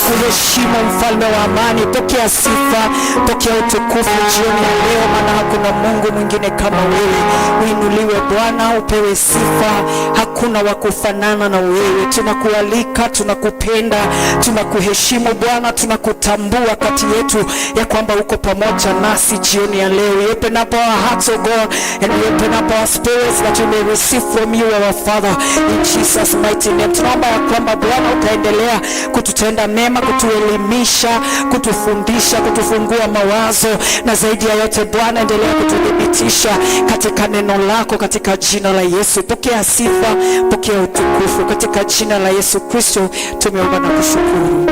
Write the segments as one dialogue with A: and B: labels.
A: Tunaheshimu mfalme wa amani. Pokea sifa, pokea utukufu jioni ya leo, maana hakuna Mungu mwingine kama wewe. Uinuliwe Bwana, upewe sifa, hakuna wa kufanana na wewe. Tunakualika, tunakupenda, tunakuheshimu Bwana, tunakutambua kati yetu ya kwamba uko pamoja nasi jioni ya leo. You open up our hearts, oh God, and you open up our spirits that we may receive from you, our our Father, in Jesus mighty name. Tunaomba ya kwamba Bwana utaendelea kututenda mema, kutuelimisha, kutufundisha, kutufungua mawazo, na zaidi ya yote Bwana endelea kutudhibitisha katika neno lako, katika jina la Yesu. Pokea sifa, pokea utukufu, katika jina la Yesu Kristo tumeomba na kushukuru.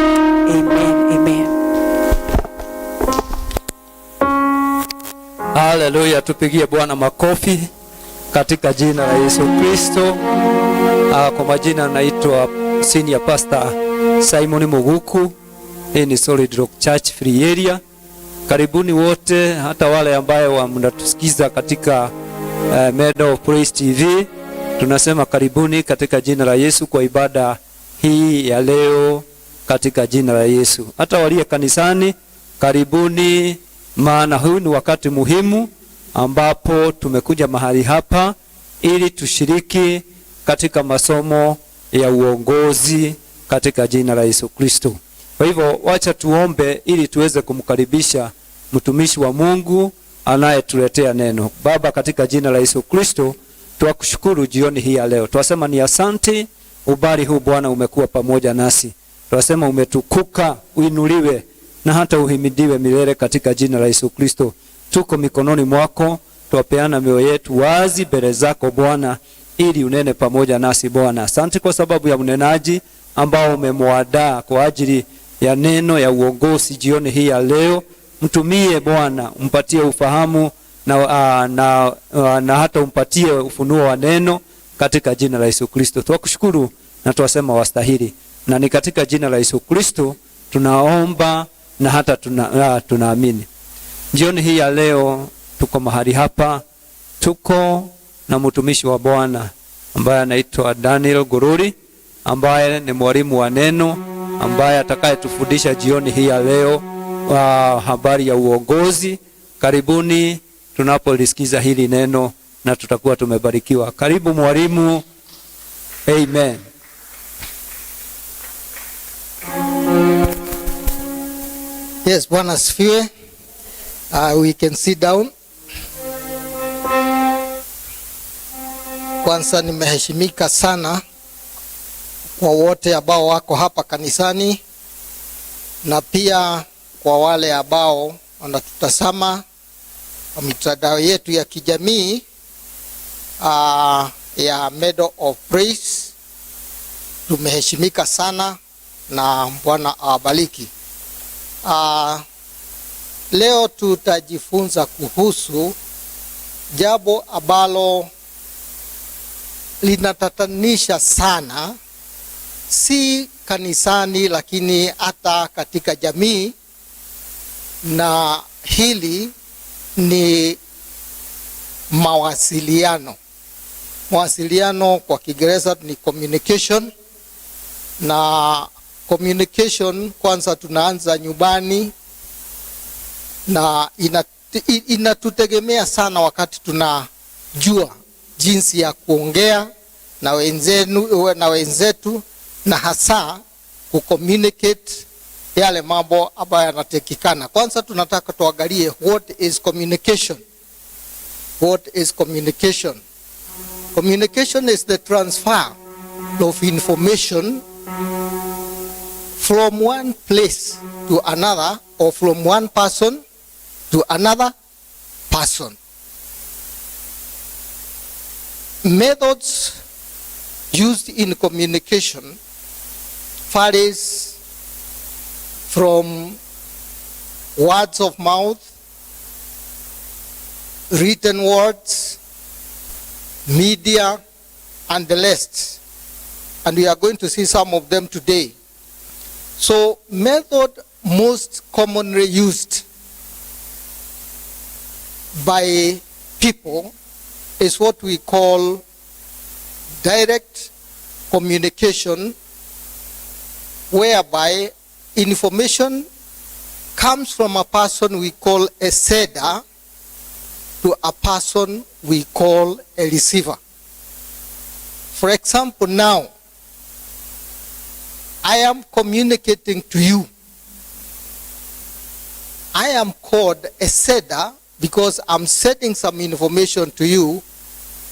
A: Amen. Amen.
B: Haleluya, tupigie Bwana makofi katika jina la Yesu Kristo. Kwa majina naitwa Senior Pastor Simon Muguku. Hii ni Solid Rock Church Free Area. Karibuni wote, hata wale ambaye mnatusikiza katika Meadow of Praise TV. Tunasema karibuni katika jina la Yesu kwa ibada hii ya leo katika jina la Yesu. Hata walio kanisani karibuni, maana huu ni wakati muhimu ambapo tumekuja mahali hapa ili tushiriki katika masomo ya uongozi katika jina la Yesu Kristo. Kwa hivyo wacha tuombe ili tuweze kumkaribisha mtumishi wa Mungu anayetuletea neno. Baba, katika jina la Yesu Kristo tunakushukuru jioni hii ya leo. Tunasema ni asante, ubari huu Bwana umekuwa pamoja nasi. Tunasema umetukuka, uinuliwe na hata uhimidiwe milele katika jina la Yesu Kristo. Tuko mikononi mwako, tuwapeana mioyo yetu wazi mbele zako Bwana, ili unene pamoja nasi Bwana. Asante kwa sababu ya mnenaji ambao umemwandaa kwa ajili ya neno ya uongozi jioni hii ya leo. Mtumie Bwana, umpatie ufahamu na hata umpatie ufunuo wa neno katika jina la Yesu Kristo. Tunakushukuru na tuwasema wastahili. Na ni katika jina la Yesu Kristo tunaomba na hata tunaamini. Jioni hii ya leo tuko mahali hapa, tuko na mtumishi wa Bwana ambaye anaitwa Daniel Gururi, ambaye ni mwalimu wa neno, ambaye atakayetufundisha jioni hii ya leo habari ya uongozi. Karibuni tunapolisikiza hili neno na tutakuwa tumebarikiwa. Karibu mwalimu. Amen.
C: Yes, Bwana asifiwe. We can sit down. Kwanza nimeheshimika sana kwa wote ambao wako hapa kanisani, na pia kwa wale ambao wanatutazama kwa mitandao yetu ya kijamii ya Meadow of Praise. Tumeheshimika sana na Bwana awabariki. Leo tutajifunza kuhusu jambo ambalo linatatanisha sana, si kanisani lakini hata katika jamii, na hili ni mawasiliano. Mawasiliano kwa Kiingereza ni communication, na communication kwanza tunaanza nyumbani, na inatutegemea sana wakati tunajua jinsi ya kuongea na wenzetu na hasa kucommunicate yale mambo ambayo yanatakikana. Kwanza tunataka tuangalie what is communication. What is communication? Communication is the transfer of information from one place to another, or from one person to another person. Methods used in communication varies from words of mouth, written words, media, and the rest. And we are going to see some of them today. So, method most commonly used by people is what we call direct communication, whereby information comes from a person we call a sender to a person we call a receiver. For example, now, I am communicating to you. I am called a sender because I'm sending some information to you,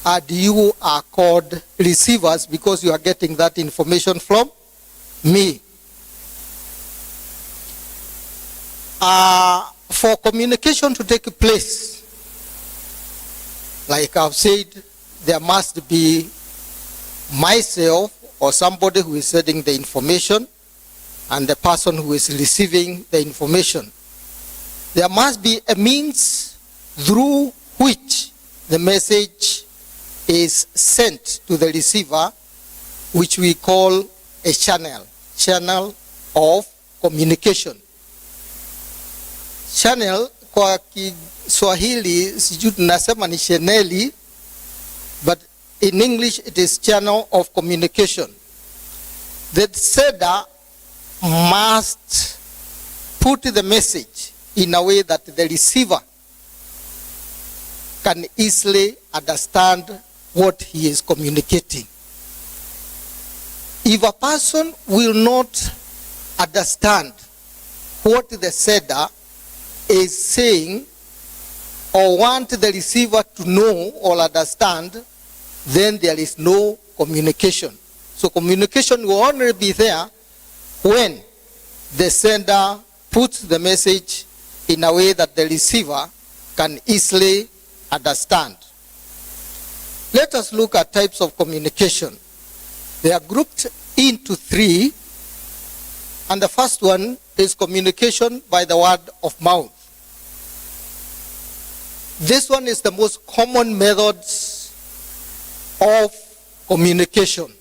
C: and you are called receivers because you are getting that information from me. For communication to take place, like I've said, there must be myself or somebody who is sending the information and the person who is receiving the information. There must be a means through which the message is sent to the receiver, which we call a channel of communication. Channel kwa Kiswahili sijui tunasema ni sheneli, but in English it is channel of communication. The sender must put the message in a way that the receiver can easily understand what he is communicating. If a person will not understand what the sender is saying or want the receiver to know or understand, then there is no communication. So communication will only be there when the sender puts the message in a way that the receiver can easily understand. Let us look at types of communication. They are grouped into three, and the first one is communication by the word of mouth. This one is the most common methods of communication.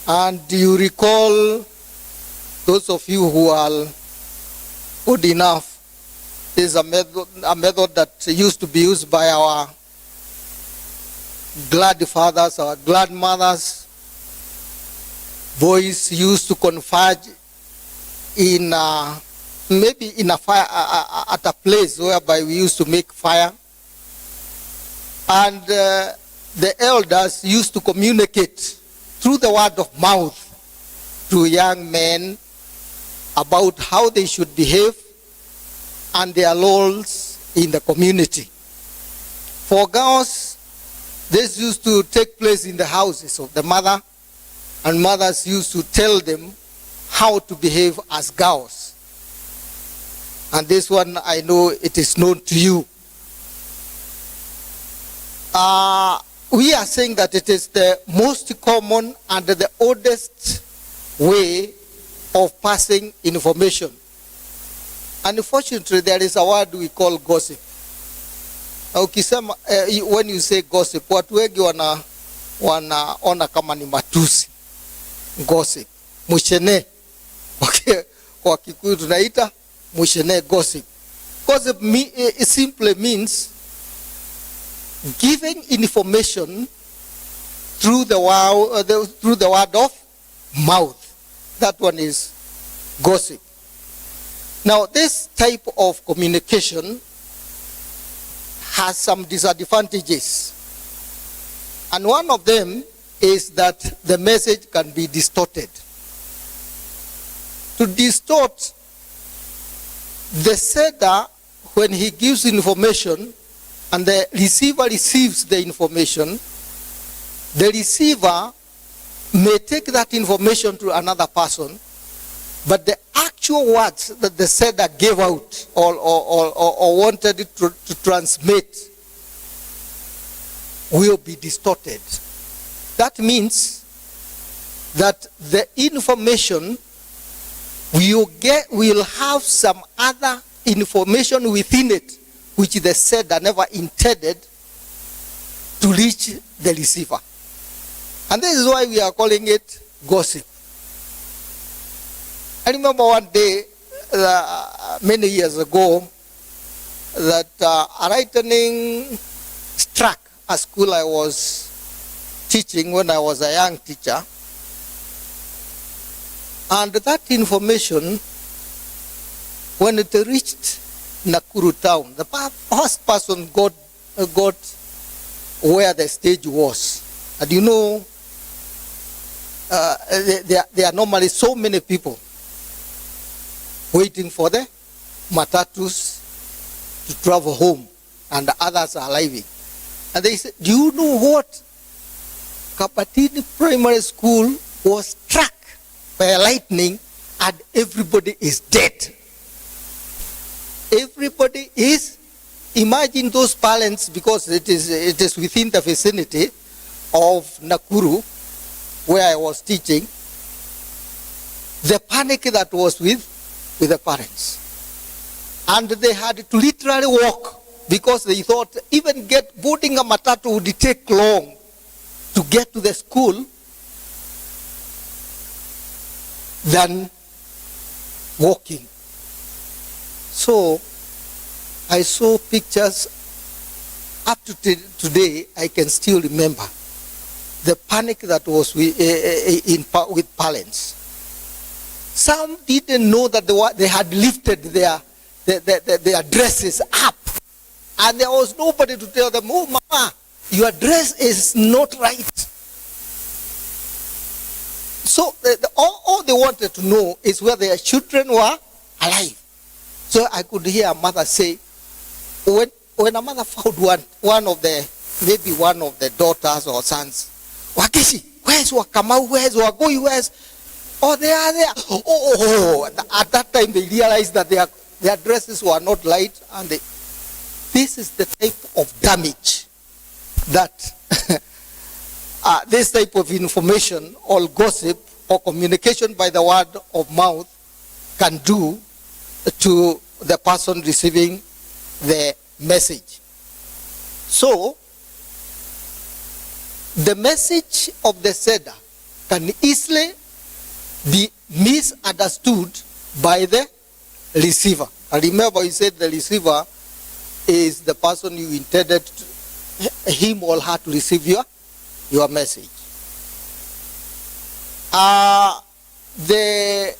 C: And do you recall, those of you who are good enough, is a method that used to be used by our glad fathers, our glad mothers. Boys used to converge in maybe in a fire at a place whereby we used to make fire, and the elders used to communicate through the word of mouth to young men about how they should behave and their roles in the community. For girls, this used to take place in the houses of the mother, and mothers used to tell them how to behave as girls. And this one, I know it is known to you. We are saying that it is the most common and the oldest way of passing information. Unfortunately, there is a word we call gossip. Ukisema, when you say gossip, watu wengi wanaona kama ni matusi. Gossip. Mushene. Okay. Kwa Kikuyu tunaita mushene gossip. Gossip it simply means giving information through the word of mouth. That one is gossip. Now, this type of communication has some disadvantages. And one of them is that the message can be distorted. To distort, the sender, when he gives information and the receiver receives the information, the receiver may take that information to another person, but the actual words that the sender gave out or wanted it to transmit will be distorted. That means that the information will have some other information within it which the sender never intended to reach the receiver. And this is why we are calling it gossip. I remember one day, many years ago, that a lightning struck a school I was teaching when I was a young teacher. And that information, when it reached Nakuru town, the first person got where the stage was. And you know, there are normally so many people waiting for the matatus to travel home, and the others are arriving. And they said, do you know what? Kabatini Primary School was struck by a lightning and everybody is dead. Everybody is, imagine those parents, because it is within the vicinity of Nakuru, where I was teaching, the panic that was with the parents. And they had to literally walk because they thought even boarding a matatu would take long to get to the school than walking. So I saw pictures up to today. I can still remember the panic that was with parents. Some didn't know that they had lifted their dresses up, and there was nobody to tell them, oh mama, your dress is not right. So all they wanted to know is whether their children were alive. So I could hear a mother say, when a mother found one of the daughters or sons, Wakishi, where's Wakamau, where's Wagoi, where's, oh, they are there. Oh, at that time they realized that their dresses were not light, and this is the type of damage that this type of information or gossip or communication by the word of mouth can do to the person receiving the message. So, the message of the sender can easily be misunderstood by the receiver. And remember, he said the receiver is the person you intended him or her to receive your message. The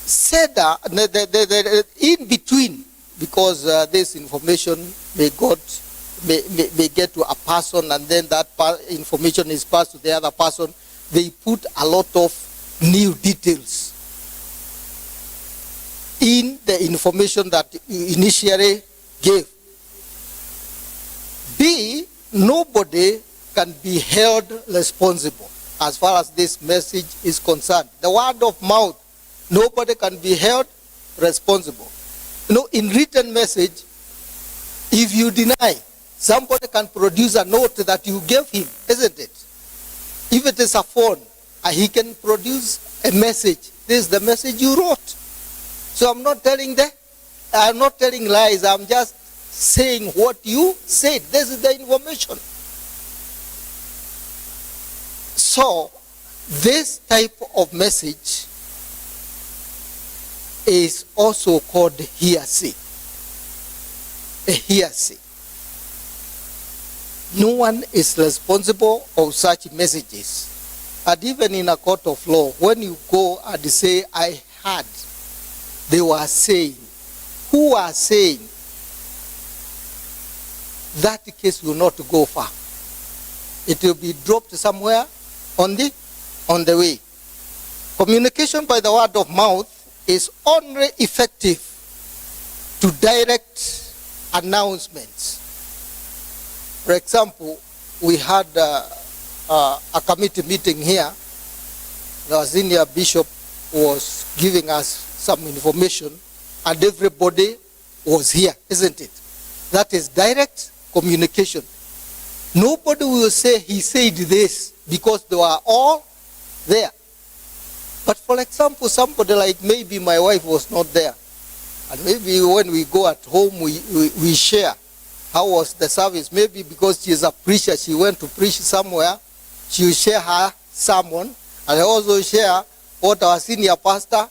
C: sender, the in between, because this information may get to a person, and then that information is passed to the other person, they put a lot of new details in the information that you initially gave. B, nobody can be held responsible as far as this message is concerned. The word of mouth, nobody can be held responsible. You know, in written message, if you deny, somebody can produce a note that you gave him, isn't it? If it is a phone, he can produce a message. This is the message you wrote. So I'm not telling lies. I'm just saying what you said. This is the information. So this type of message is also called hearsay. A hearsay. No one is responsible for such messages. And even in a court of law, when you go and say, I heard, they were saying, who are saying, that case will not go far. It will be dropped somewhere on the way. Communication by the word of mouth is only effective to direct announcements. For example, we had a committee meeting here. The senior bishop was giving us some information, and everybody was here, isn't it? That is direct communication. Nobody will say he said this because they were all there. But for example, somebody like maybe my wife was not there, and maybe when we go at home, we share. How was the service? Maybe because she is a preacher, she went to preach somewhere, she will share her sermon, and I also share what our senior pastor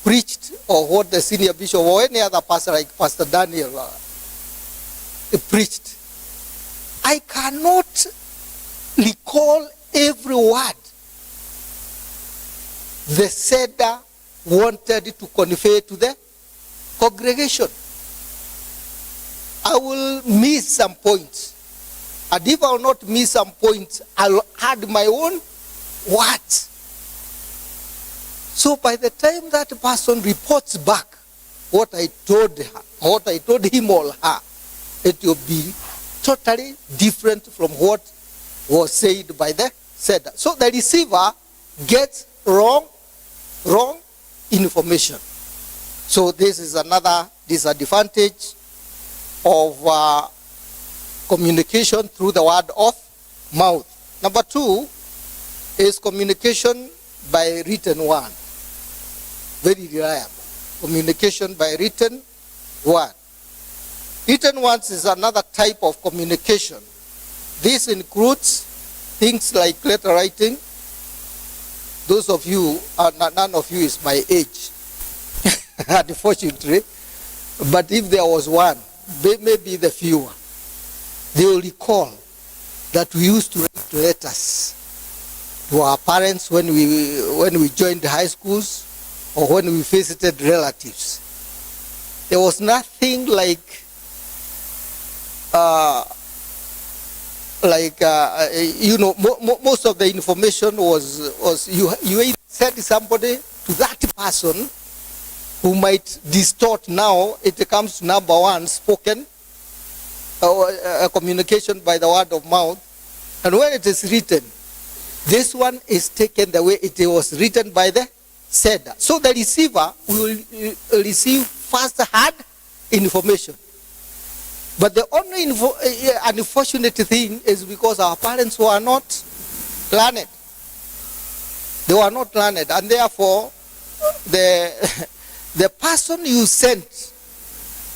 C: preached, or what the senior bishop or any other pastor like Pastor Daniel preached. I cannot recall every word the sender wanted to convey to the congregation. I will miss some points. And if I will not miss some points, I'll add my own words. So by the time that person reports back what I told her, what I told him or her, it will be totally different from what was said by the sender. So the receiver gets wrong information. So this is another disadvantage of communication through the word of mouth. Number 2 is communication by written word. Very reliable. Communication by written word. Written words is another type of communication. This includes things like letter writing. Those of you, none of you is my age, unfortunately. But if there was one, maybe the fewer, they will recall that we used to write letters to our parents when we joined high schools or when we visited relatives. There was nothing like most of the information was you either send somebody to that person who might distort. Now it comes to number 1, spoken communication by the word of mouth, and when it is written, this one is taken the way it was written by the sender. So the receiver will receive first-hand information. But the only unfortunate thing is because our parents were not learned. They were not learned, and therefore the person you sent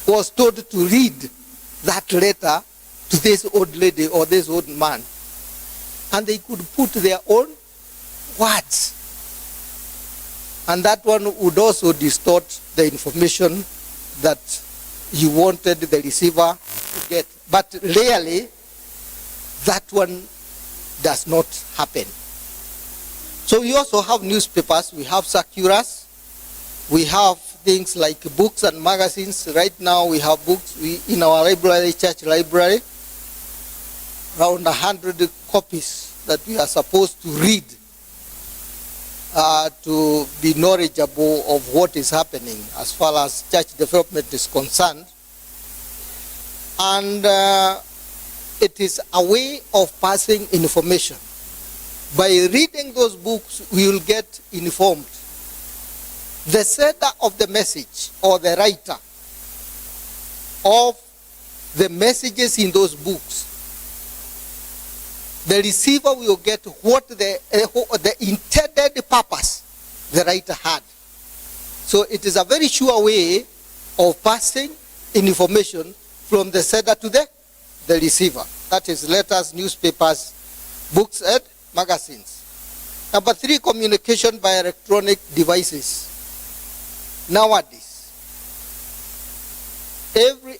C: was told to read that letter to this old lady or this old man, and they could put their own words, and that one would also distort the information that you wanted the receiver to get. But rarely that one does not happen. So we also have newspapers, we have circulars, we have things like books and magazines. Right now we have books in our library, church library, around 100 copies that we are supposed to read to be knowledgeable of what is happening as far as church development is concerned. And it is a way of passing information. By reading those books, we will get informed. The sender of the message or the writer of the messages in those books, the receiver will get what the intended purpose the writer had. So it is a very sure way of passing information from the sender to the receiver. That is letters, newspapers, books, and magazines. Number 3, communication by electronic devices. Nowadays,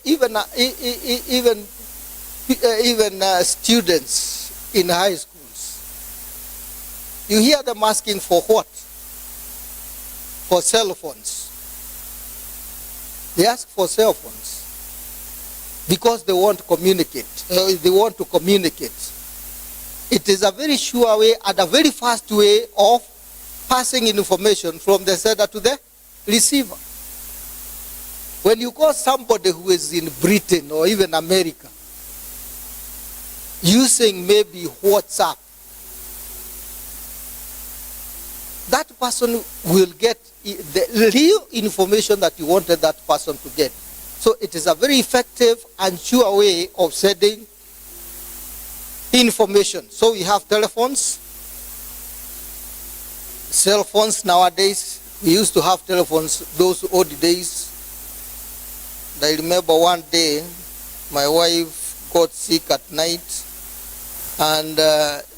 C: even students in high schools, you hear them asking for what? For cell phones. They ask for cell phones because they want to communicate. It is a very sure way and a very fast way of passing information from the sender to the receiver. When you call somebody who is in Britain or even America using maybe WhatsApp, that person will get the real information that you wanted that person to get. So it is a very effective and sure way of sending information. So we have telephones, cell phones nowadays. We used to have telephones those old days. I remember one day my wife got sick at night and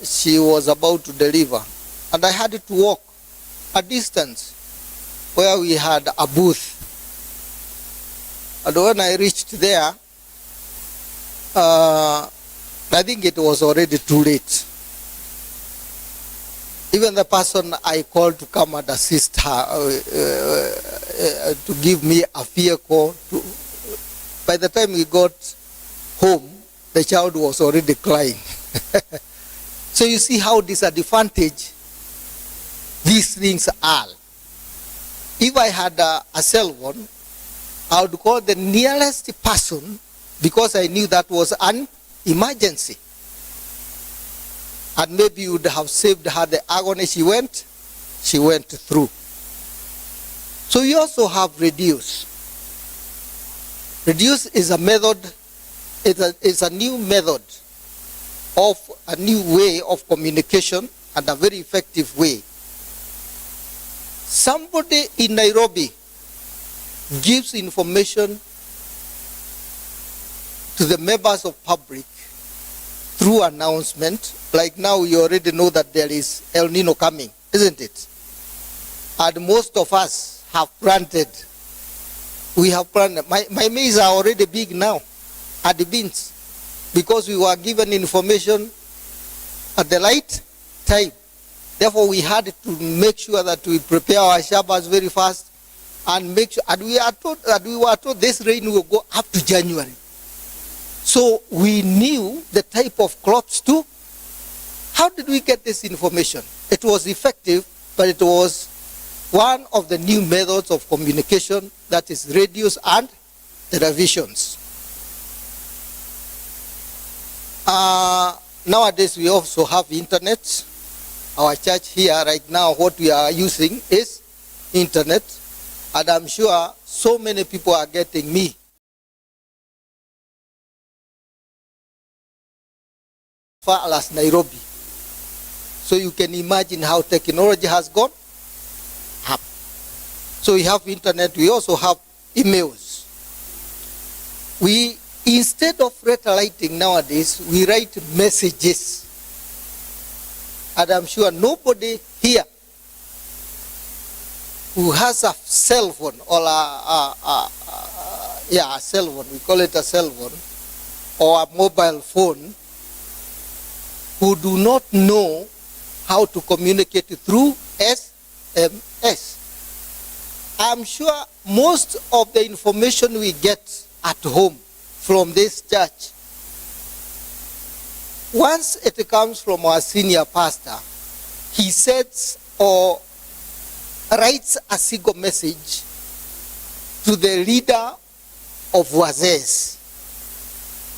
C: she was about to deliver. And I had to walk a distance where we had a booth. And when I reached there, I think it was already too late. Even the person I called to come and assist her, to give me a vehicle, by the time we got home, the child was already crying. So you see how disadvantaged these things are. If I had a cell phone, I would call the nearest person because I knew that was an emergency. And maybe would have saved her the agony she went through. So we also have reduce. Reduce is a method, it's a new method of a new way of communication and a very effective way. Somebody in Nairobi gives information to the members of public through announcement. Like now we already know that there is El Nino coming, isn't it? And most of us have planted. We have planted. My maize are already big now at the beans because we were given information at the right time. Therefore, we had to make sure that we prepare our shabbas very fast and make sure. And we were told this rain will go up to January. So we knew the type of crops too. How did we get this information? It was effective, but it was one of the new methods of communication, that is radios and televisions. Nowadays we also have internet. Our church here right now, what we are using is internet, and I'm sure so many people are getting me. Far as Nairobi. So you can imagine how technology has gone up. So we have internet, we also have emails. We, instead of letter writing nowadays, we write messages. And I'm sure nobody here who has a cell phone or a cell phone, we call it a cell phone, or a mobile phone, who do not know how to communicate through SMS. I'm sure most of the information we get at home from this church, once it comes from our senior pastor, he sets or writes a single message to the leader of Wazes,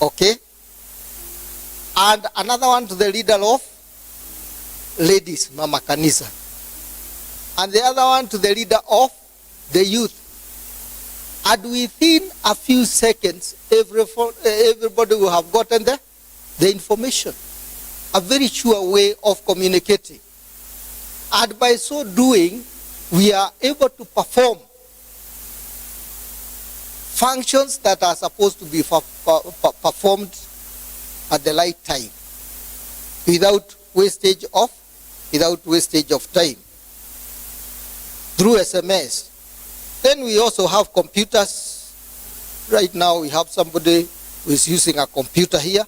C: okay? And another one to the leader of ladies, Mama Kanisa. And the other one to the leader of the youth. And within a few seconds, everybody will have gotten the information. A very sure way of communicating. And by so doing, we are able to perform functions that are supposed to be performed at the right time, without wastage of time, through SMS. Then we also have computers. Right now we have somebody who is using a computer here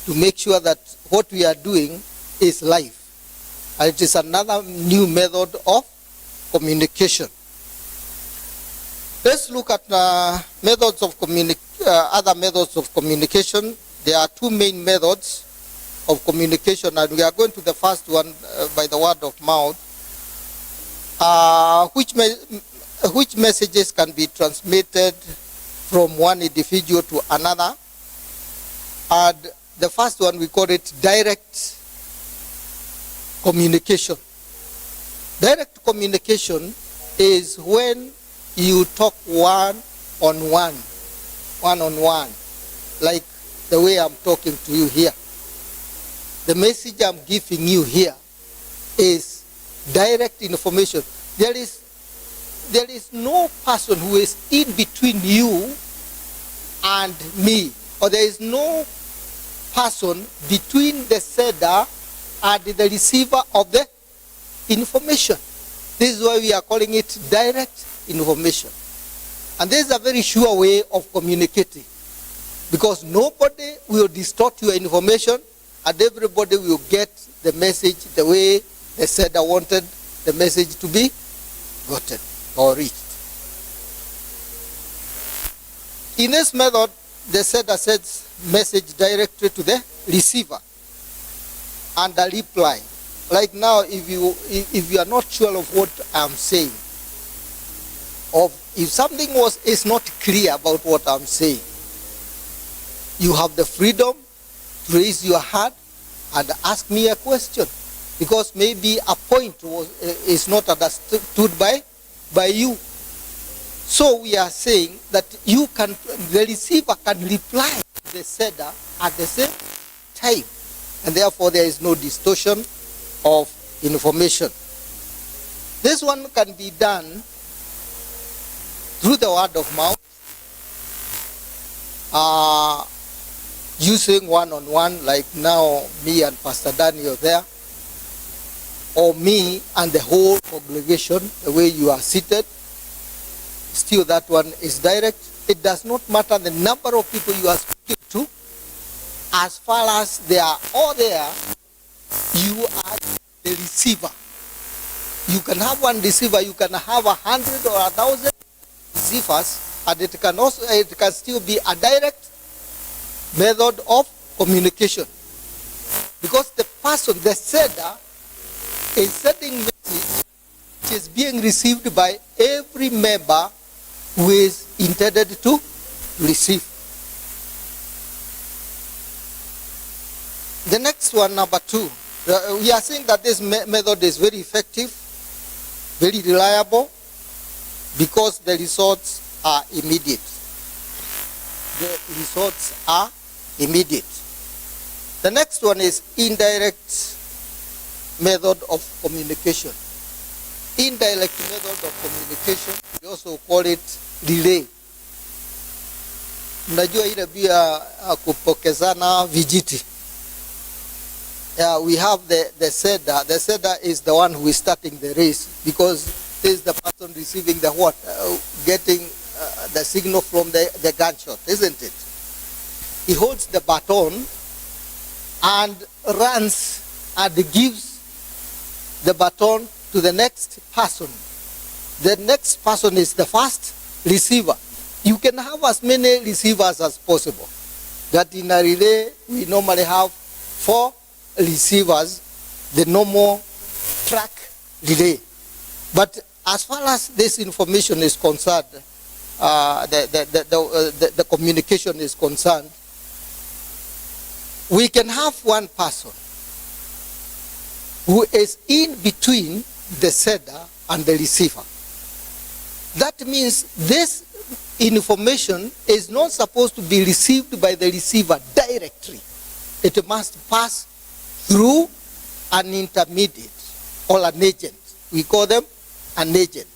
C: to make sure that what we are doing is live. And it is another new method of communication. Let's look at other methods of communication. There are two main methods of communication, and we are going to the first one by the word of mouth, which messages can be transmitted from one individual to another. And the first one, we call it direct communication. Direct communication is when you talk one-on-one, like the way I'm talking to you here. The message I'm giving you here is direct information. There is no person who is in between you and me, or there is no person between the sender and the receiver of the information. This is why we are calling it direct information. And this is a very sure way of communicating, because nobody will distort your information and everybody will get the message the way the sender wanted the message to be gotten or reached. In this method, the sender sends message directly to the receiver and a reply. Like now, if you are not sure of what I'm saying, or if something is not clear about what I'm saying, you have the freedom to raise your hand and ask me a question, because maybe a point is not understood by you. So we are saying that the receiver can reply to the sender at the same time, and therefore there is no distortion of information. This one can be done through the word of mouth, using one-on-one, like now me and Pastor Daniel there, or me and the whole congregation, the way you are seated. Still, that one is direct. It does not matter the number of people you are speaking to, as far as they are all there, you are the receiver. You can have one receiver, you can have 100 or 1,000 receivers, and it can still be a direct method of communication, because the person, the sender, is sending message which is being received by every member who is intended to receive. The next one, number 2, we are saying that this method is very effective, very reliable, because the results are immediate. The results are immediate. The next one is indirect method of communication. Indirect method of communication, we also call it relay. Mnajua ile bia kupokezana vijiti. We have the sender. The sender is the one who is starting the race, because this is the person receiving the what, getting the signal from the gunshot, isn't it? He holds the baton and runs and gives the baton to the next person. The next person is the first receiver. You can have as many receivers as possible. That in a relay, we normally have 4 receivers, the normal track relay. But as far as this information is concerned, the communication is concerned, we can have one person who is in between the sender and the receiver. That means this information is not supposed to be received by the receiver directly. It must pass through an intermediate or an agent. We call them an agent.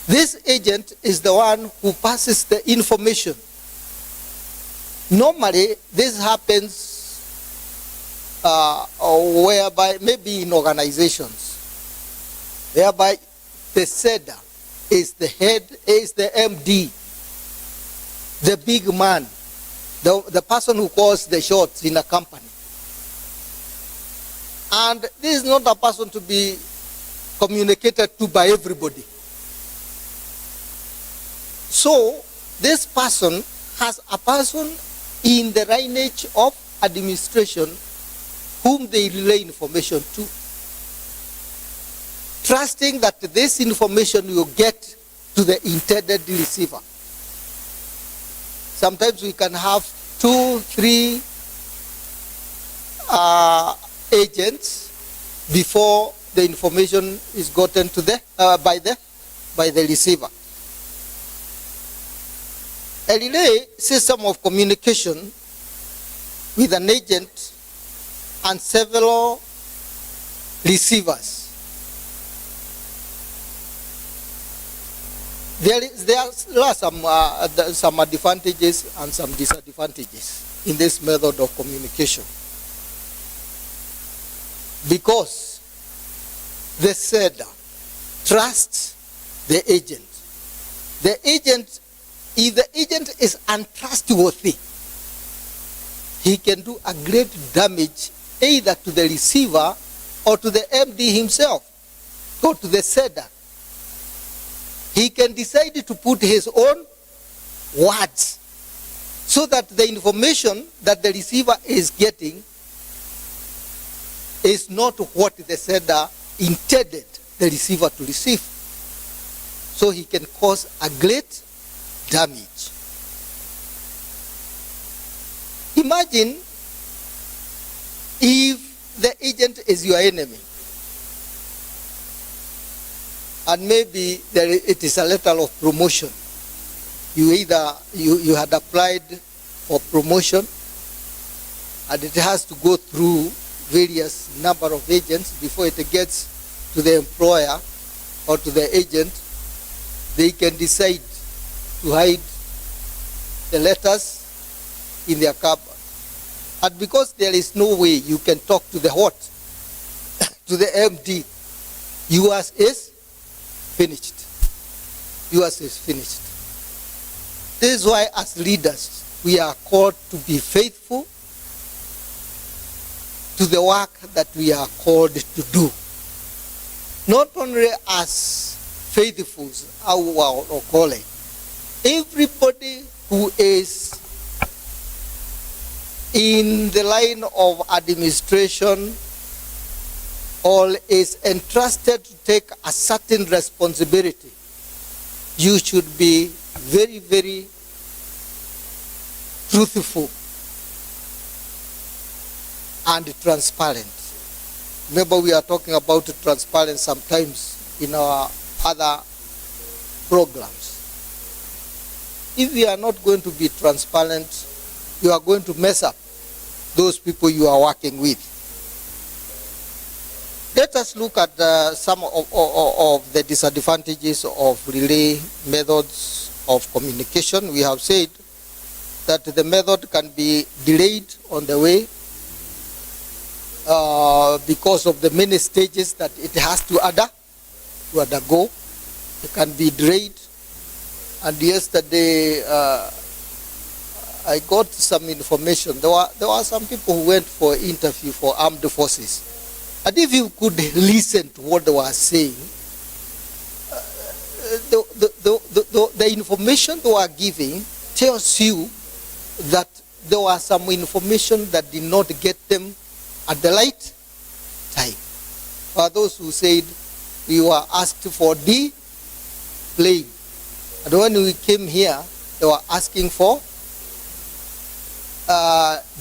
C: This agent is the one who passes the information. Normally, this happens whereby, maybe in organizations, whereby the sender is the head, is the MD, the big man, the person who calls the shots in a company. And this is not a person to be communicated to by everybody. So this person has a person in the lineage of administration whom they relay information to, trusting that this information will get to the intended receiver. Sometimes we can have 2, 3 agents before the information is gotten to the by the receiver. A relay system of communication with an agent and several receivers. There are some advantages and some disadvantages in this method of communication, because the sender trusts the agent. The agent, if the agent is untrustworthy, he can do a great damage either to the receiver or to the MD himself or to the sender. He can decide to put his own words so that the information that the receiver is getting is not what the sender intended the receiver to receive. So he can cause a great damage. imagine if the agent is your enemy, and maybe it is a letter of promotion. You had applied for promotion, and it has to go through various number of agents before it gets to the employer or to the agent. They can decide to hide the letters in their cupboard. And because there is no way you can talk to the what? To the MD, yours is finished. Yours is finished. This is why as leaders, we are called to be faithful to the work that we are called to do. Not only as faithful, our calling. Everybody who is in the line of administration or is entrusted to take a certain responsibility, you should be very, very truthful and transparent. Remember, we are talking about transparency sometimes in our other programs. If you are not going to be transparent, you are going to mess up those people you are working with. Let us look at some of the disadvantages of relay methods of communication. We have said that the method can be delayed on the way because of the many stages that it has to undergo. It can be delayed. And yesterday, I got some information. There were some people who went for interview for armed forces. And if you could listen to what they were saying, the information they were giving tells you that there was some information that did not get them at the right time. For those who said we were asked for D, blame. And when we came here, they were asking for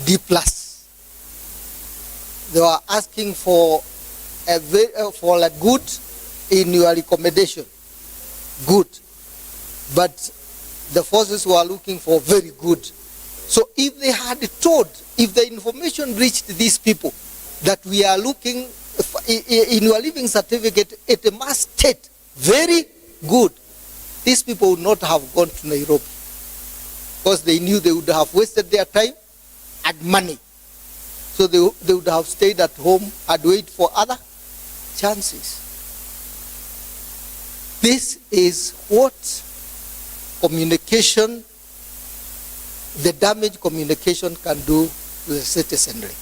C: D+. They were asking for a good in your recommendation. Good. But the forces were looking for very good. So if they had told, if the information reached these people that we are looking in your living certificate, it must state very good, these people would not have gone to Nairobi because they knew they would have wasted their time and money. So they would have stayed at home and wait for other chances. This is what communication, the damage communication can do to the citizenry.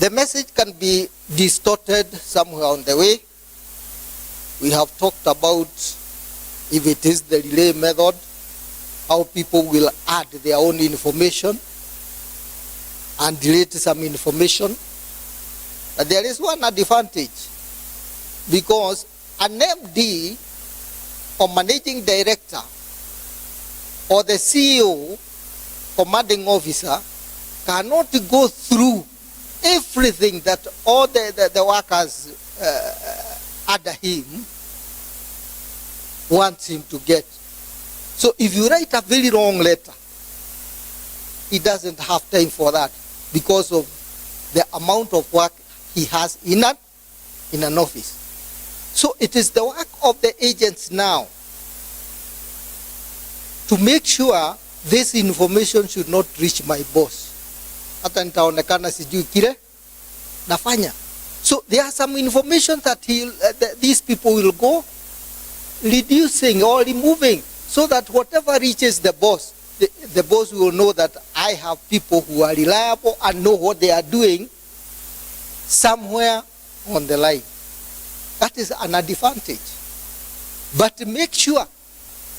C: The message can be distorted somewhere on the way. We have talked about, if it is the relay method, how people will add their own information and delete some information. But there is one advantage, because an MD or managing director or the CEO, commanding officer, cannot go through everything that all the workers under him wants him to get. So if you write a very long letter, he doesn't have time for that because of the amount of work he has in an office. So it is the work of the agents now to make sure this information should not reach my boss. Hata nitaonekana sijui kile nafanya. So there are some information that these people will go reducing or removing so that whatever reaches the boss, the boss will know that I have people who are reliable and know what they are doing somewhere on the line. That is an advantage. But make sure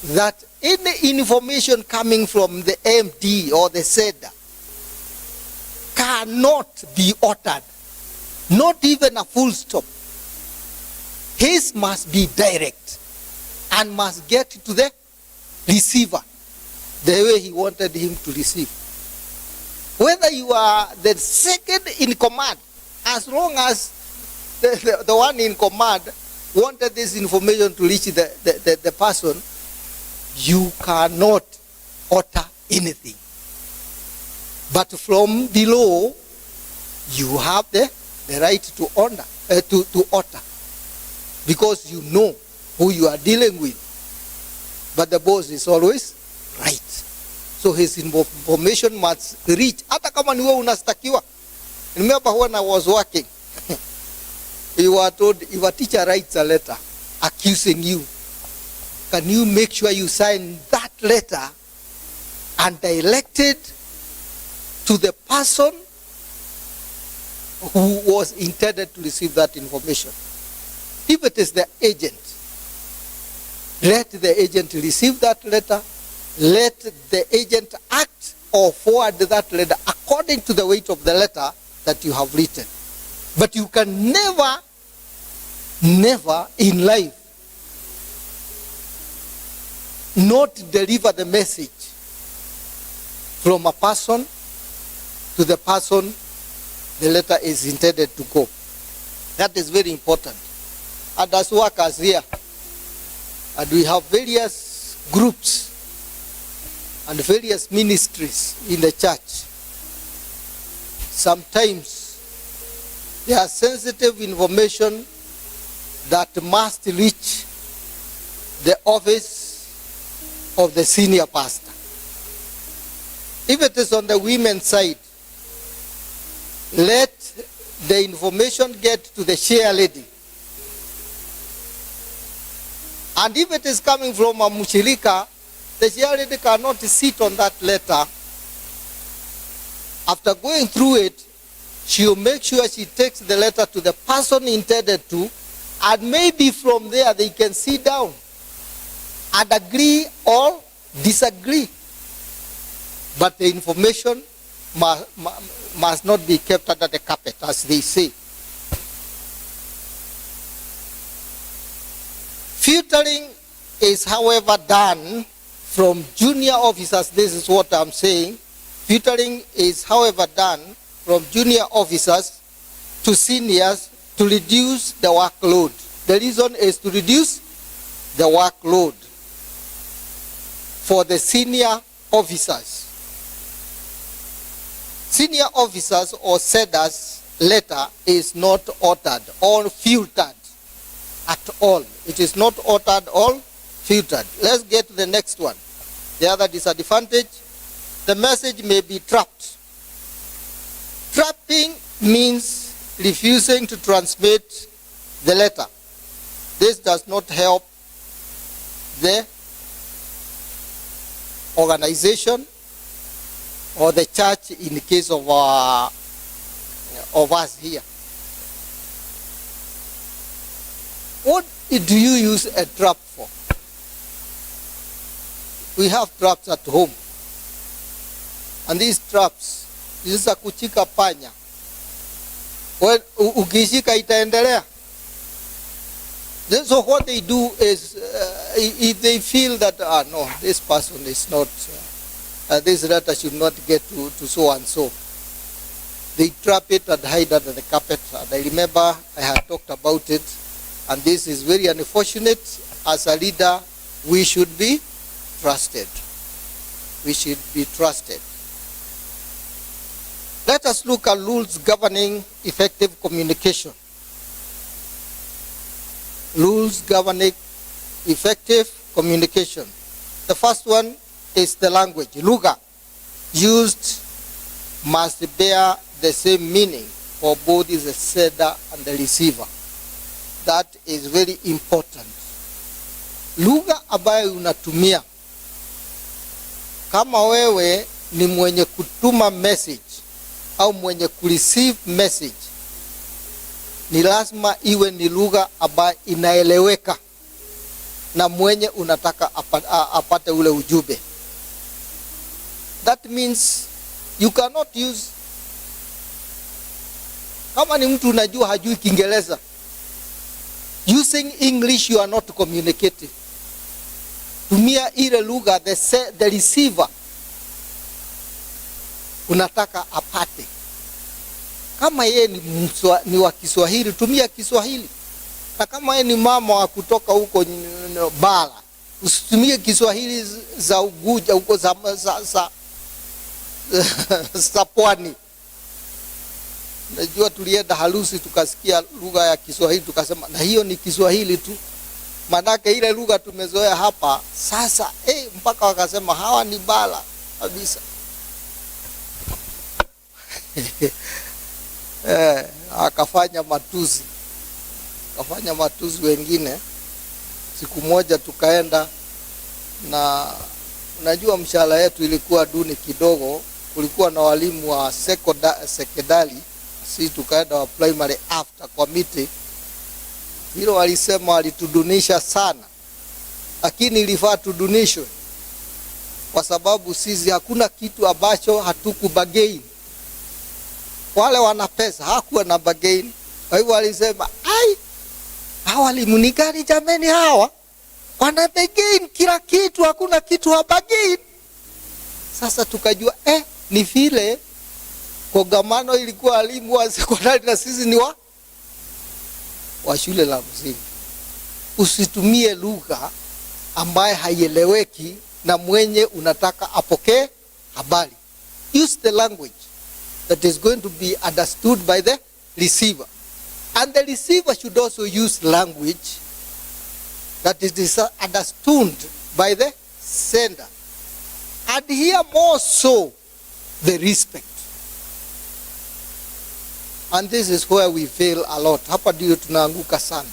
C: that any information coming from the MD or the SEDA cannot be uttered. Not even a full stop. His must be direct and must get to the receiver the way he wanted him to receive. Whether you are the second in command, as long as the one in command wanted this information to reach the person, you cannot utter anything. But from below, you have the right to honor, to utter, because you know who you are dealing with. But the boss is always right. So his information must reach. Hata kama ni wewe unastakiwa. Remember when I was working, you were told if a teacher writes a letter accusing you, can you make sure you sign that letter and direct it to the person who was intended to receive that information? If it is the agent, let the agent receive that letter. Let the agent act or forward that letter according to the weight of the letter that you have written. But you can never in life not deliver the message from a person to the person the letter is intended to go. That is very important. And as workers here, and we have various groups and various ministries in the church. Sometimes there are sensitive information that must reach the office of the senior pastor. If it is on the women's side, let the information get to the chair lady. And if it is coming from a mushirika, the chair lady cannot sit on that letter. After going through it, she will make sure she takes the letter to the person intended to, and maybe from there they can sit down and agree or disagree. But the information must not be kept under the carpet, as they say. Filtering is, however, done from junior officers. This is what I'm saying. Filtering is, however, done from junior officers to seniors to reduce the workload. The reason is to reduce the workload for the senior officers. Senior officers or SEDA's letter is not altered or filtered at all. It is not altered or filtered. Let's get to the next one. The other disadvantage, the message may be trapped. Trapping means refusing to transmit the letter. This does not help the organization or the church in the case of us here. What do you use a trap for? We have traps at home. And these traps, this is a kuchika panya. When ukishika itaendelea. So what they do is, if they feel that, no, this person is not, this letter should not get to so and so, they trap it and hide under the carpet. And I remember I had talked about it, and this is very unfortunate. As a leader, we should be trusted. We should be trusted. Let us look at rules governing effective communication. Rules governing effective communication. The first one is the language. Lugha used must bear the same meaning for both the sender and the receiver. That is very important. Lugha ambayo unatumia, kama wewe ni mwenye kutuma message au mwenye kureceive message, ni lazima iwe ni lugha ambayo inaeleweka na mwenye unataka apate ule ujumbe. That means you cannot use, kama ni mtu unajua hajui Kiingereza, using English you are not communicating. tumia ile lugha the receiver unataka apate. Kama yeye ni wa Kiswahili, tumia Kiswahili. Na kama yeye ni mama wa kutoka huko bara, usitumie Kiswahili za Uguja huko za pwani. Najua tulienda harusi tukasikia lugha ya Kiswahili tukasema na hiyo ni Kiswahili tu. Manake ile lugha tumezoea hapa sasa, mpaka wakasema hawa ni bala kabisa. Akafanya matuzi wengine. Siku moja tukaenda, na unajua mshahara yetu ilikuwa duni kidogo, kulikuwa na walimu wa sekondari, sisi tukaenda wa primary after committee. Hilo walisema walitudunisha sana, lakini ilifaa tudunishwe kwa sababu sisi hakuna kitu ambacho hatukubagain. Wale wana pesa hakuwa na bagain. Kwa hivyo walisema hawa walimu ni gani jameni, hawa wana bagain kila kitu, hakuna kitu wa bagain. Sasa tukajua ni vile kongamano ilikuwa walimu wa sekondari na sisi ni wa shule la msingi. Usitumie lugha ambaye haieleweki na mwenye unataka apokee habari. Use the language that is going to be understood by the receiver. And the receiver should also use language that is understood by the sender. And here more so the respect. And this is where we fail a lot. Hapa ndio tunaanguka sana.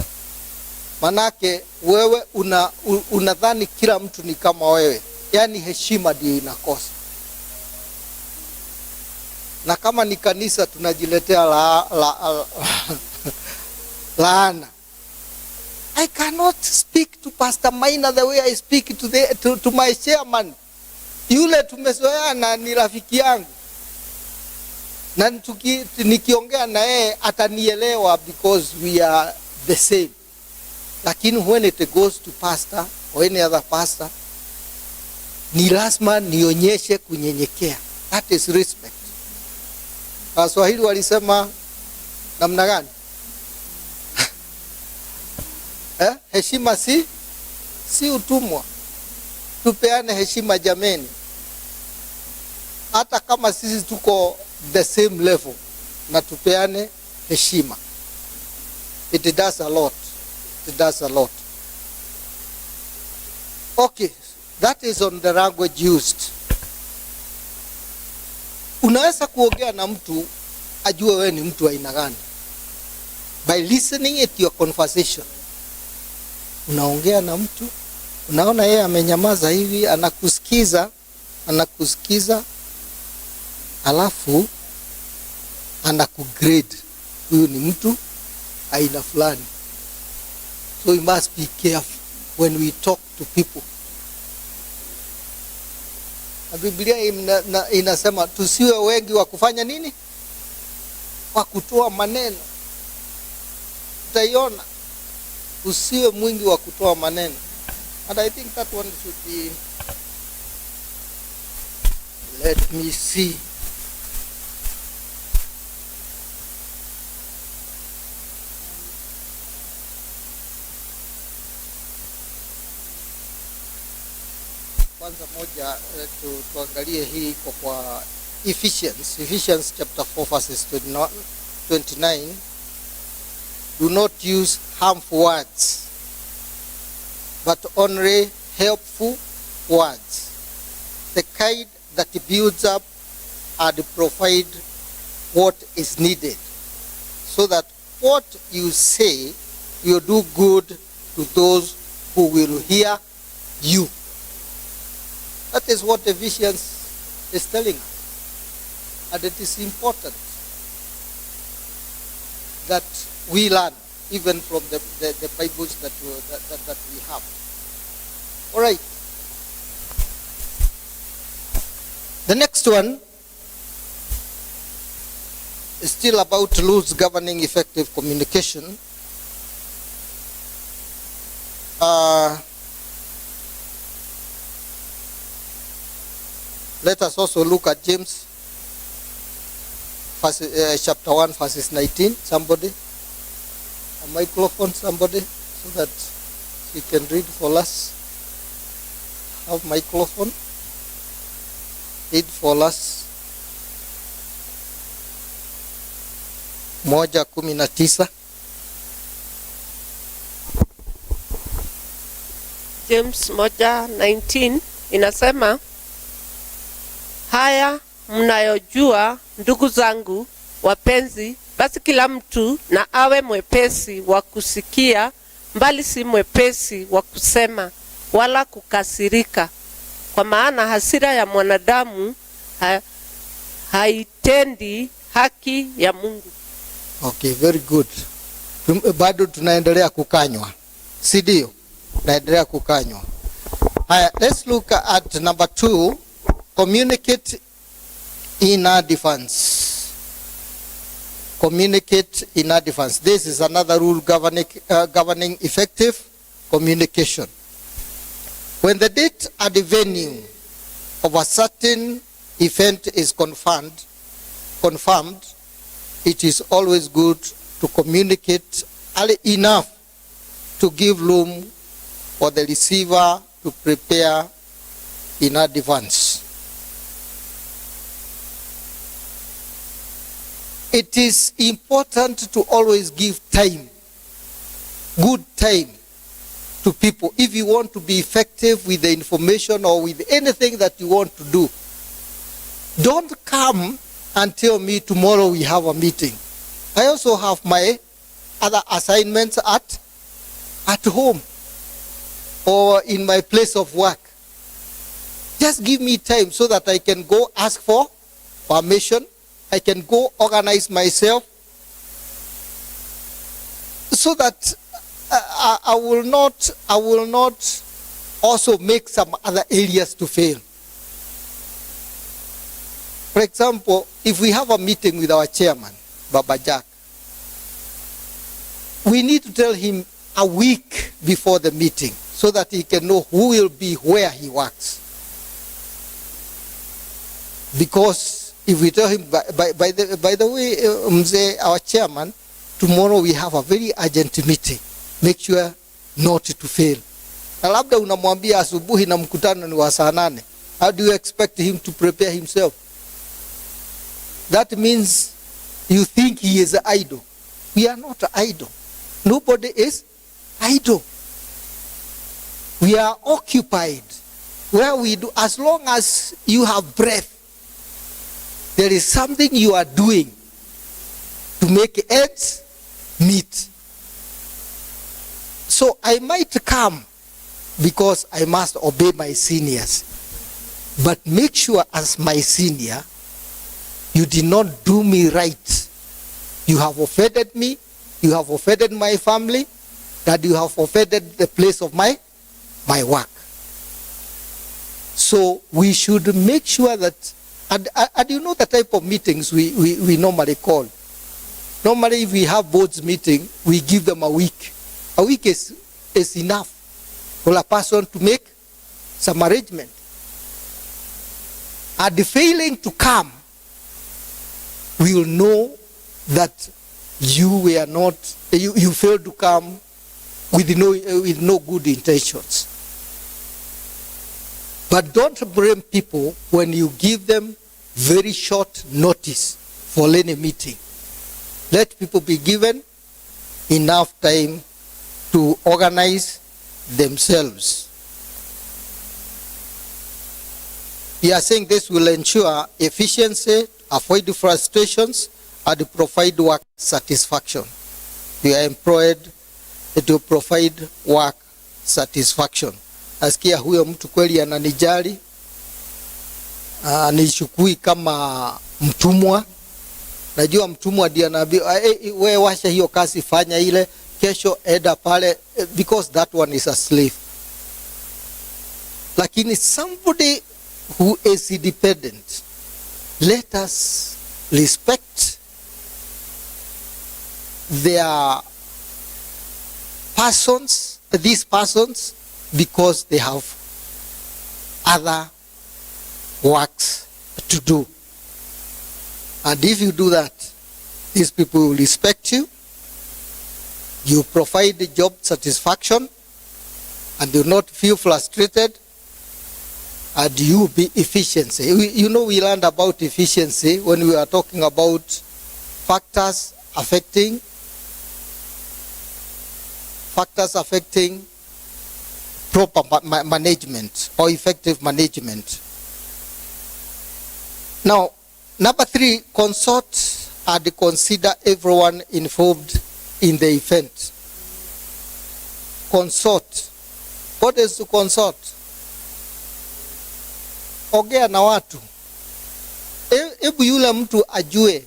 C: Manake wewe unadhani kila mtu ni kama wewe. Yaani heshima ndio inakosa. Na kama ni kanisa tunajiletea laana. I cannot speak to Pastor Maina the way I speak to my chairman. Yule tumezoeana ni rafiki yangu. Na nikiongea na yeye atanielewa because we are the same. Lakini when it goes to pastor or any other pastor, ni lazima nionyeshe kunyenyekea. That is respect. Waswahili walisema namna gani? Heshima si utumwa. Tupeane heshima jameni. Hata kama sisi tuko the same level, na tupeane heshima. It does a lot. It does a lot. Okay, that is on the language used. Unaweza kuongea na mtu ajue wewe ni mtu wa aina gani by listening at your conversation. Unaongea na mtu, unaona yeye amenyamaza hivi, anakusikiza, alafu anakugrade, huyu ni mtu aina fulani. So we must be careful when we talk to people. Na Biblia inasema tusiwe wengi wa kufanya nini? Wa kutoa maneno. Utaiona usiwe mwingi wa kutoa maneno. And I think that one should be, let me see. Kwanza moja tuangalie hii iko kwa Ephesians chapter 4 verses 29. Do not use harmful words, but only helpful words, the kind that builds up and provide what is needed, so that what you say will do good to those who will hear you. That is what Ephesians is telling us. And it is important that we learn even from the Bibles that we have. All right. The next one is still about rules governing effective communication. Let us also look at James chapter 1 verses 19. Somebody, a microphone, somebody, so that she can read for us. Have microphone. Read for us. 1:19.
D: James 1:19 inasema, haya mnayojua ndugu zangu wapenzi, basi kila mtu na awe mwepesi wa kusikia, mbali si mwepesi wa kusema wala kukasirika, kwa maana hasira ya mwanadamu haitendi haki ya Mungu.
C: Okay, very good. Bado tunaendelea kukanywa, si ndio? Tunaendelea kukanywa. Haya, let's look at number 2, communicate in advance. Communicate in advance. This is another rule governing effective communication. When the date and the venue of a certain event is confirmed, it is always good to communicate early enough to give room for the receiver to prepare in advance. It is important to always give time, good time, to people if you want to be effective with the information or with anything that you want to do. Don't come and tell me tomorrow we have a meeting. I also have my other assignments at home or in my place of work. Just give me time so that I can go ask for permission. I can go organize myself so that I will not also make some other areas to fail. For example, if we have a meeting with our chairman, Baba Jack, we need to tell him a week before the meeting so that he can know who will be where he works. Because if we tell him, by the way, Mzee, our chairman, tomorrow we have a very urgent meeting, make sure not to fail. Na labda unamwambia asubuhi na mkutano ni wa saa 8. How do you expect him to prepare himself? That means you think he is idle. We are not idle. Nobody is idle. We are occupied. Where we do, as long as you have breath, there is something you are doing to make ends meet. So I might come because I must obey my seniors. But make sure as my senior, you did not do me right. You have offended me, you have offended my family, that you have offended the place of my work. So we should make sure that, and you know the type of meetings we normally call. Normally if we have boards meeting, we give them a week. A week is enough for a person to make some arrangement. And failing to come, we will know that you were not, you failed to come with no good intentions. But don't blame people when you give them very short notice for any meeting. Let people be given enough time to organize themselves. We are saying this will ensure efficiency, avoid frustrations, and provide work satisfaction. You are employed to provide work satisfaction. Nasikia huyo mtu kweli ananijali, nishukui kama mtumwa. Najua mtumwa ndiye anaambia wewe washa hiyo kazi, fanya ile, kesho enda pale, because that one is a slave. Lakini somebody who is independent, let us respect their persons, these persons, because they have other works to do. And if you do that, these people will respect you. You provide the job satisfaction, and do not feel frustrated, and you be efficiency. You know, we learned about efficiency when we are talking about factors affecting proper management or effective management. Now, number 3, consult and consider everyone involved in the event. Consult. What is to consult? Ongea na watu. Hebu yule mtu ajue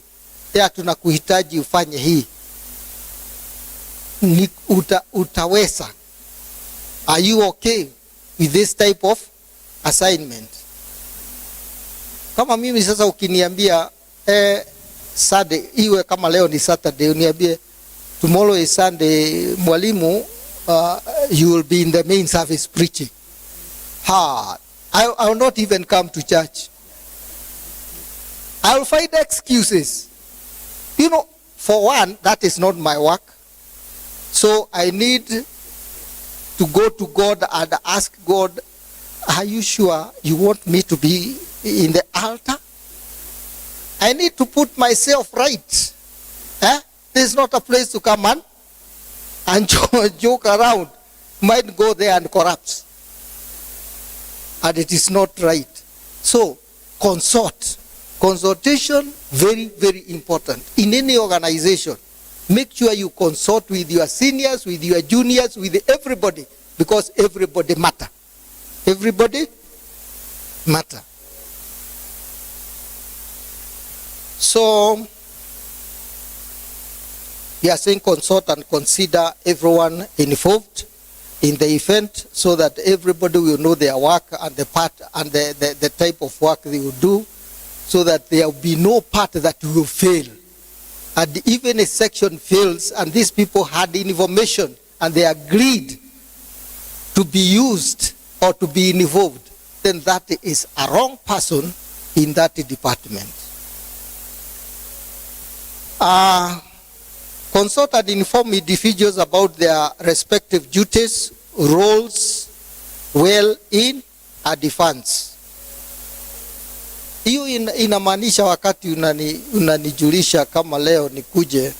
C: ya tunakuhitaji ufanye hii. Utaweza. Are you okay with this type of assignment? Kama mimi sasa ukiniambia Sunday, iwe kama leo ni Saturday, uniambie tomorrow is Sunday, mwalimu, you will be in the main service preaching. I will not even come to church. I will find excuses. You know, for one, that is not my work. So I need to go to God and ask God, are you sure you want me to be in the altar? I need to put myself right. This is not a place to come and joke around. Might go there and corrupt. And it is not right. So, consult. Consultation, very, very important. In any organization, make sure you consult with your seniors, with your juniors, with everybody, because everybody matter. Everybody matter. So, we are saying consult and consider everyone involved in the event so that everybody will know their work and the part and the type of work they will do, so that there will be no part that will fail. And even a section fails and these people had information and they agreed to be used or to be involved, then that is a wrong person in that department. Consult and inform individuals about their respective duties, roles, well-in advance. Hiyo inamaanisha wakati unanijulisha kama leo nikuje.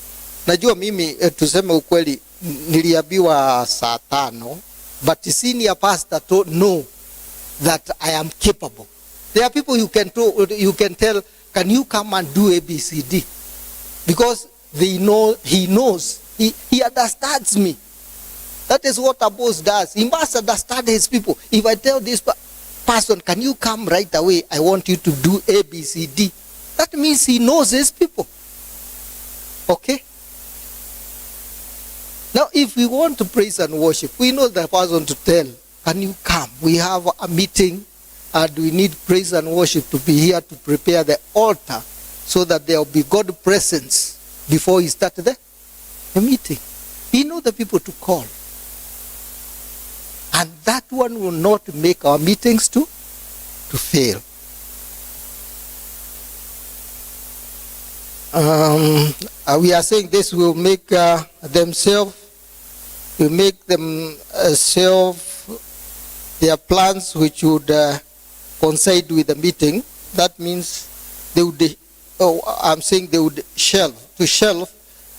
C: Najua mimi tuseme ukweli niliambiwa saa 5, but senior pastor know that I am capable. There are people you can tell, can you come and do ABCD? Because he knows, he understands me. That is what a boss does. He must understand his people. If I tell this person, can you come right away? I want you to do ABCD. That means he knows his people. Okay? Now, if we want to praise and worship, we know the person to tell, can you come? We have a meeting and we need praise and worship to be here to prepare the altar so that there will be God's presence before he started the meeting. We know the people to call. And that one will not make our meetings to fail. We are saying this will make them their plans which would coincide with the meeting. That means they would, I'm saying they would shelve. To shelve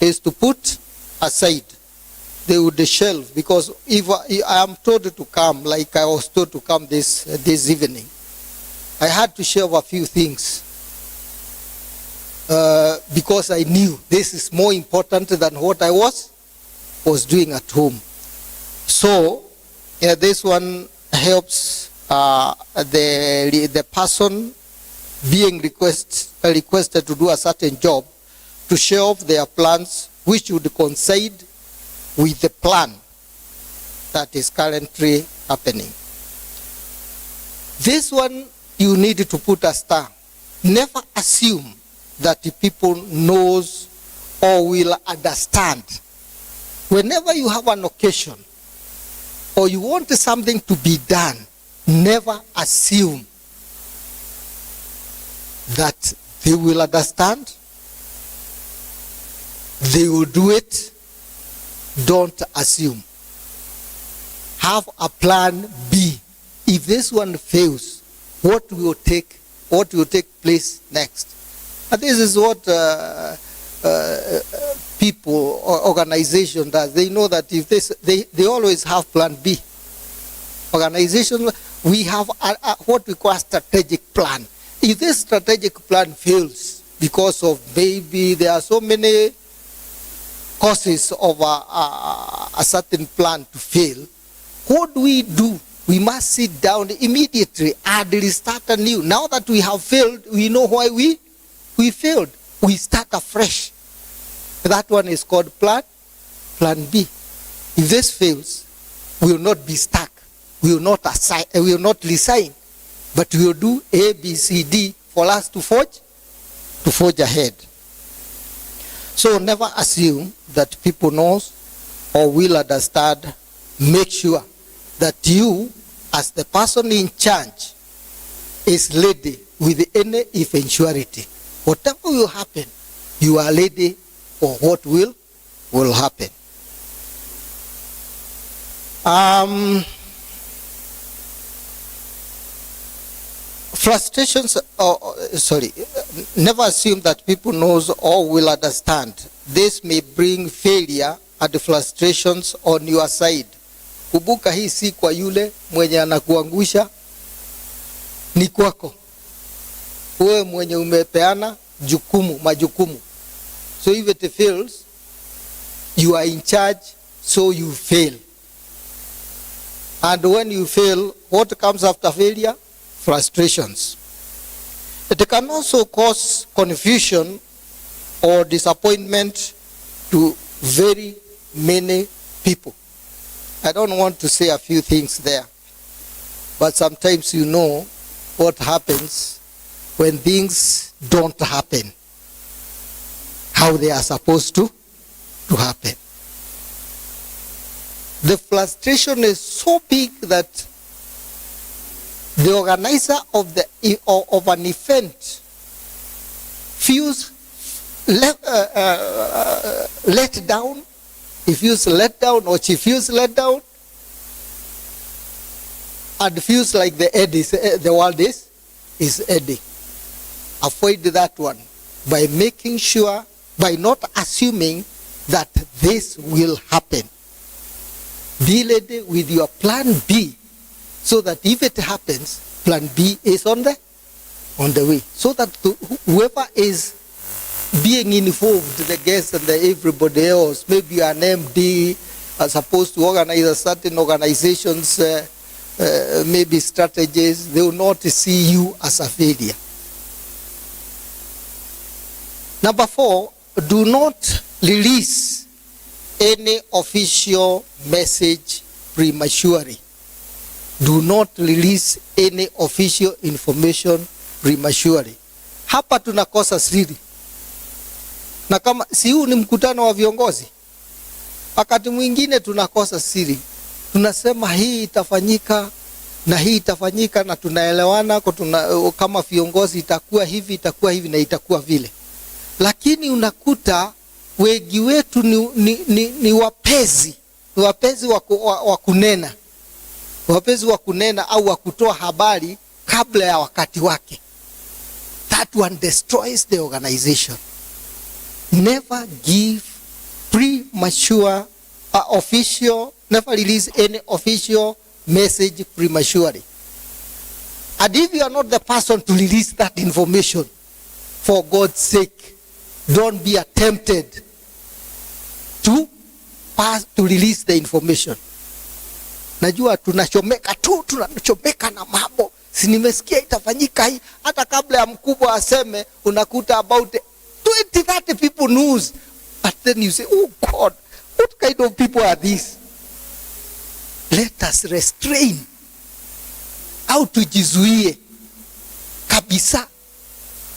C: is to put aside. They would shelve, because if I am told to come, like I was told to come this evening, I had to shelve a few things because I knew this is more important than what I was doing at home. So this one helps the person being requested to do a certain job to shelve their plans which would coincide with the plan that is currently happening. This one you need to put a star. Never assume that the people knows or will understand. Whenever you have an occasion or you want something to be done, never assume that they will understand, they will do it. Don't assume. Have a plan B. If this one fails, what will take place next? And this is what people or organization does. They know that if this, they always have plan B. Organization, we have what we call a strategic plan. If this strategic plan fails because of maybe there are so many causes of a certain plan to fail, what do? We must sit down immediately and restart anew. Now that we have failed, we know why we failed. We start afresh. That one is called plan B. If this fails, we will not be stuck. We will not resign, but we will do A, B, C, D for us to forge ahead. So never assume that people knows or will understand. Make sure that you, as the person in charge, is ready with any eventuality. Whatever will happen, you are ready for what will happen. Frustrations, never assume that people knows or will understand. This may bring failure and frustrations on your side. Kumbuka hii si kwa yule mwenye anakuangusha, ni kwako. Wewe mwenye umepeana majukumu. So if it fails, you are in charge, so you fail. And when you fail, what comes after failure? Frustrations. It can also cause confusion or disappointment to very many people. I don't want to say a few things there, but sometimes you know what happens when things don't happen how they are supposed to happen. The frustration is so big that the organizer of an event feels let down. He feels let down, or she feels let down, and feels like the world is ending. Avoid that one by making sure, by not assuming that this will happen. Be ready with your plan B, so that if it happens, plan B is on the way, so that whoever is being involved, the guests and everybody else, maybe an MD are supposed to organize a certain organizations, maybe strategies, they will not see you as a failure. Number 4, do not release any official message prematurely. Do not release any official information prematurely. Hapa tunakosa siri. Na kama si huu ni mkutano wa viongozi, wakati mwingine tunakosa siri. Tunasema hii itafanyika na hii itafanyika, na tunaelewana kama viongozi itakuwa hivi na itakuwa vile. Lakini unakuta wengi wetu ni wapezi wa kunena. Wapezi wa kunena au wa kutoa habari kabla ya wakati wake. That one destroys the organization. Never give premature never release any official message prematurely. And if you are not the person to release that information, for God's sake, don't be tempted to release the information. Najua tunachomeka na mambo. Si nimesikia itafanyika hii, hata kabla ya mkubwa aseme, unakuta about 20-30 people knows, but then you say, oh God, what kind of people are these? Let us restrain. Au tujizuie kabisa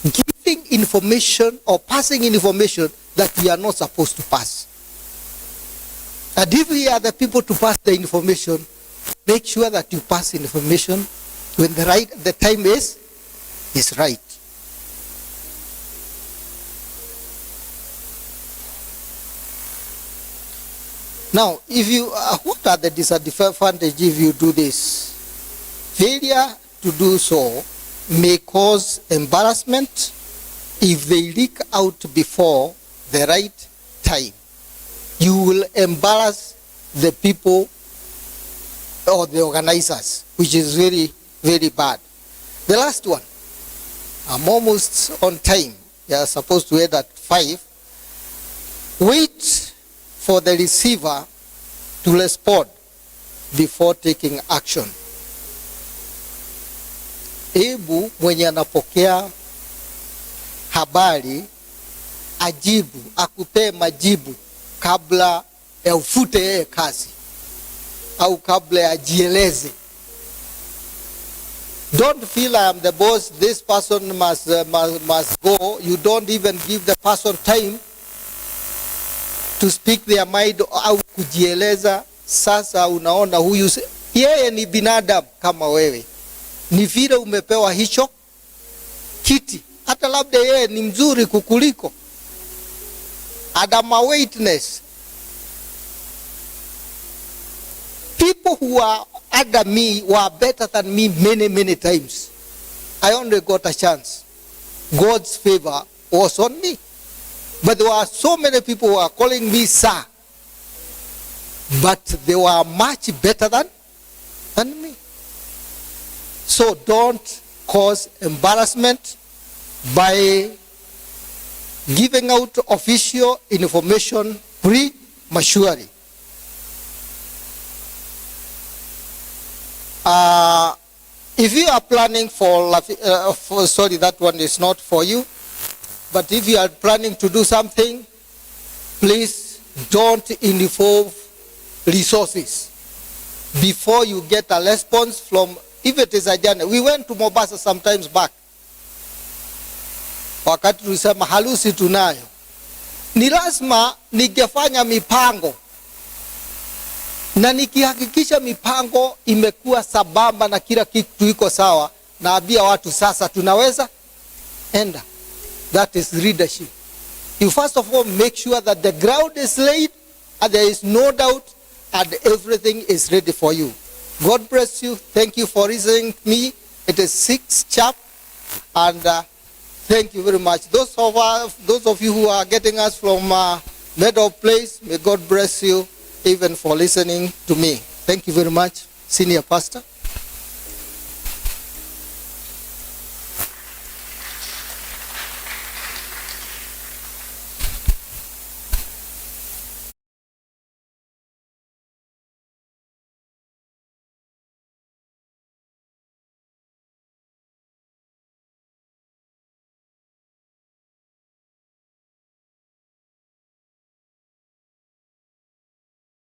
C: giving information or passing information that we are not supposed to pass. And if we are the people to pass the information, make sure that you pass information when the time is right. Now, if you, what are the disadvantages if you do this? Failure to do so may cause embarrassment if they leak out before the right time. You will embarrass the people or the organizers, which is very, very bad. The last one, I'm almost on time. You are supposed to end at 5. Wait for the receiver to respond before taking action. Hebu mwenye anapokea habari ajibu, akupee majibu kabla ya ufute yeye kazi au kabla ya jieleze. Don't feel I am the boss, this person must go. You don't even give the person time to speak their mind au kujieleza. Sasa unaona huyu yeye ni binadamu kama wewe, ni vile umepewa hicho kiti, hata labda yeye ni mzuri kukuliko, adama witness. People who are under me were better than me many times. I only got a chance. God's favor was on me. But there were so many people who are calling me sir. But they were much better than me. So don't cause embarrassment by giving out official information prematurely. If you are planning sorry, that one is not for you. But if you are planning to do something, please don't involve resources before you get a response from, if it is a journey. We went to Mombasa sometimes back. Wakati tulisema harusi tunayo, ni lazima ningefanya mipango na nikihakikisha mipango imekuwa sambamba na kila kitu iko sawa, naambia watu sasa tunaweza enda. That is leadership. You first of all make sure that the ground is laid and there is no doubt and everything is ready for you. God bless you. Thank you for listening to me. It is 6 sharp and thank you very much. Those of you who are getting us from Meadow Place, may God bless you even for listening to me. Thank you very much, Senior Pastor.